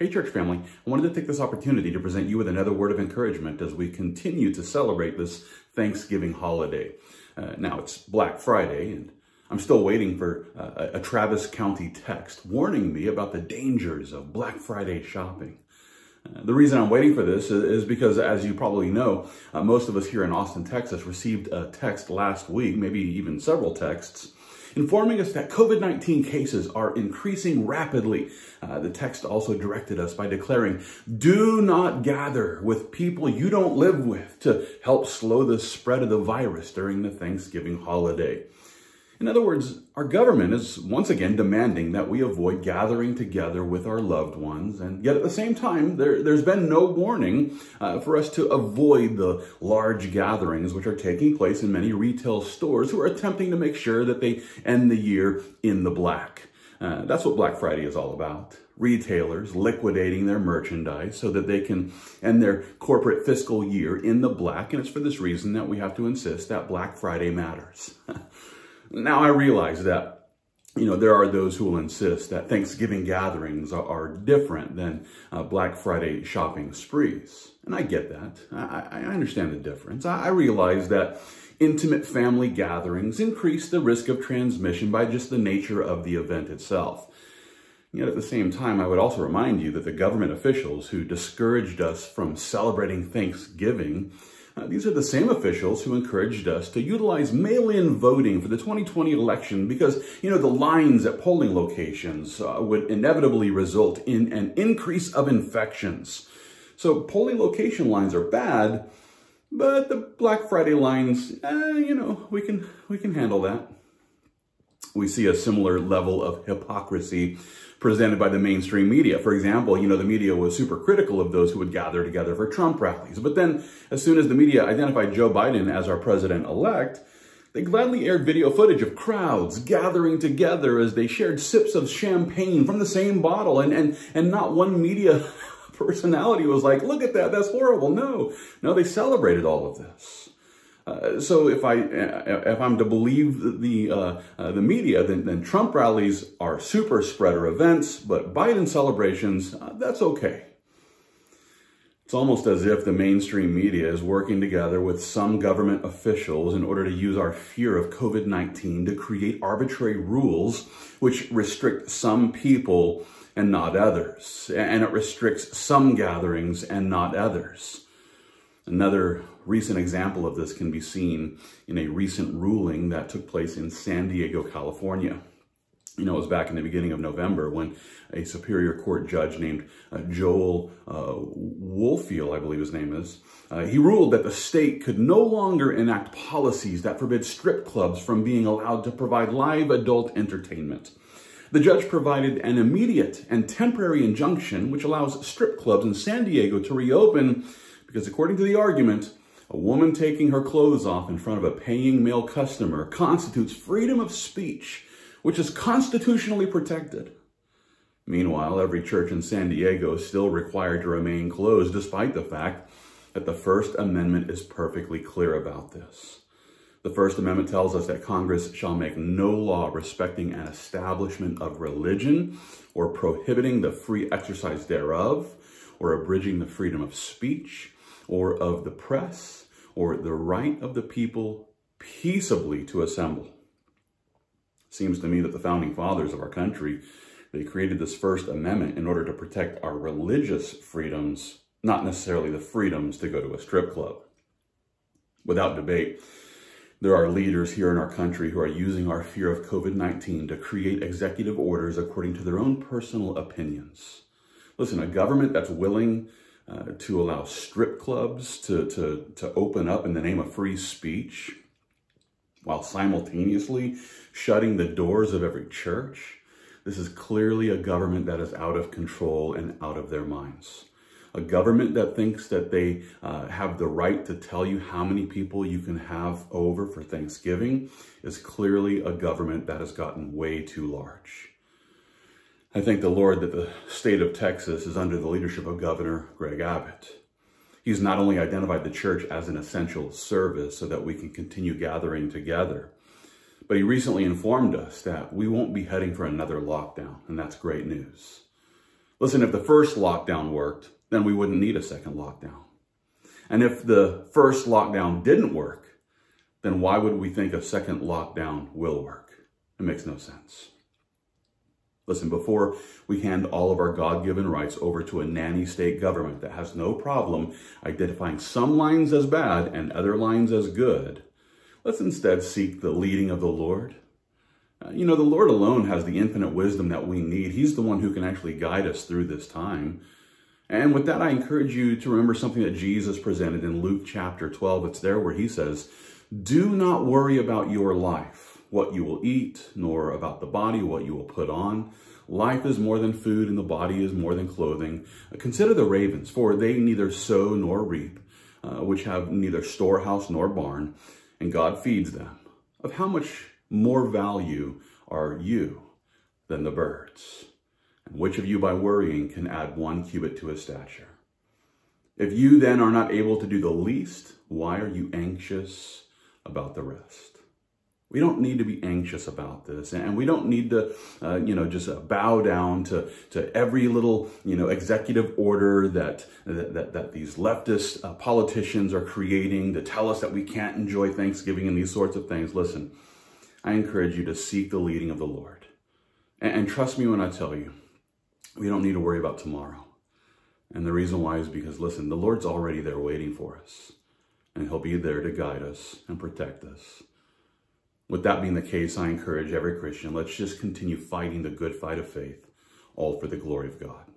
Hey, church family, I wanted to take this opportunity to present you with another word of encouragement as we continue to celebrate this Thanksgiving holiday. Now, it's Black Friday, and I'm still waiting for a Travis County text warning me about the dangers of Black Friday shopping. The reason I'm waiting for this is because, as you probably know, most of us here in Austin, Texas, received a text last week, maybe even several texts, informing us that COVID-19 cases are increasing rapidly. The text also directed us by declaring, do not gather with people you don't live with to help slow the spread of the virus during the Thanksgiving holiday. In other words, our government is once again demanding that we avoid gathering together with our loved ones, and yet at the same time, there's been no warning for us to avoid the large gatherings which are taking place in many retail stores who are attempting to make sure that they end the year in the black. That's what Black Friday is all about. Retailers liquidating their merchandise so that they can end their corporate fiscal year in the black, and it's for this reason that we have to insist that Black Friday matters. Now, I realize that, there are those who will insist that Thanksgiving gatherings are different than Black Friday shopping sprees. And I get that. I understand the difference. I realize that intimate family gatherings increase the risk of transmission by just the nature of the event itself. Yet at the same time, I would also remind you that the government officials who discouraged us from celebrating Thanksgiving, these are the same officials who encouraged us to utilize mail-in voting for the 2020 election because, the lines at polling locations would inevitably result in an increase of infections. So polling location lines are bad, but the Black Friday lines, we can handle that. We see a similar level of hypocrisy presented by the mainstream media. For example, the media was super critical of those who would gather together for Trump rallies. But then, as soon as the media identified Joe Biden as our president-elect, they gladly aired video footage of crowds gathering together as they shared sips of champagne from the same bottle. And not one media personality was like, look at that, that's horrible. No, they celebrated all of this. So if I'm to believe the media, then Trump rallies are super spreader events, but Biden celebrations, that's okay. It's almost as if the mainstream media is working together with some government officials in order to use our fear of COVID-19 to create arbitrary rules which restrict some people and not others, and it restricts some gatherings and not others. Another recent example of this can be seen in a recent ruling that took place in San Diego, California. It was back in the beginning of November when a Superior Court judge named Joel Woolfield, I believe his name is, he ruled that the state could no longer enact policies that forbid strip clubs from being allowed to provide live adult entertainment. The judge provided an immediate and temporary injunction which allows strip clubs in San Diego to reopen because, according to the argument, a woman taking her clothes off in front of a paying male customer constitutes freedom of speech, which is constitutionally protected. Meanwhile, every church in San Diego is still required to remain closed, despite the fact that the First Amendment is perfectly clear about this. The First Amendment tells us that Congress shall make no law respecting an establishment of religion or prohibiting the free exercise thereof or abridging the freedom of speech or of the press, or the right of the people peaceably to assemble. Seems to me that the founding fathers of our country, they created this First Amendment in order to protect our religious freedoms, not necessarily the freedoms to go to a strip club. Without debate, there are leaders here in our country who are using our fear of COVID-19 to create executive orders according to their own personal opinions. Listen, a government that's willing to allow strip clubs to open up in the name of free speech, while simultaneously shutting the doors of every church, this is clearly a government that is out of control and out of their minds. A government that thinks that they have the right to tell you how many people you can have over for Thanksgiving is clearly a government that has gotten way too large. I thank the Lord that the state of Texas is under the leadership of Governor Greg Abbott. He's not only identified the church as an essential service so that we can continue gathering together, but he recently informed us that we won't be heading for another lockdown, and that's great news. Listen, if the first lockdown worked, then we wouldn't need a second lockdown. And if the first lockdown didn't work, then why would we think a second lockdown will work? It makes no sense. Listen, before we hand all of our God-given rights over to a nanny state government that has no problem identifying some lines as bad and other lines as good, let's instead seek the leading of the Lord. The Lord alone has the infinite wisdom that we need. He's the one who can actually guide us through this time. And with that, I encourage you to remember something that Jesus presented in Luke chapter 12. It's there where he says, "Do not worry about your life, what you will eat, nor about the body, what you will put on. Life is more than food, and the body is more than clothing. Consider the ravens, for they neither sow nor reap, which have neither storehouse nor barn, and God feeds them. Of how much more value are you than the birds? And which of you by worrying can add 1 cubit to his stature? If you then are not able to do the least, why are you anxious about the rest?" We don't need to be anxious about this, and we don't need to, just bow down to every little, executive order that these leftist politicians are creating to tell us that we can't enjoy Thanksgiving and these sorts of things. Listen, I encourage you to seek the leading of the Lord, and trust me when I tell you, we don't need to worry about tomorrow. And the reason why is because, listen, the Lord's already there waiting for us, and he'll be there to guide us and protect us. With that being the case, I encourage every Christian, let's just continue fighting the good fight of faith, all for the glory of God.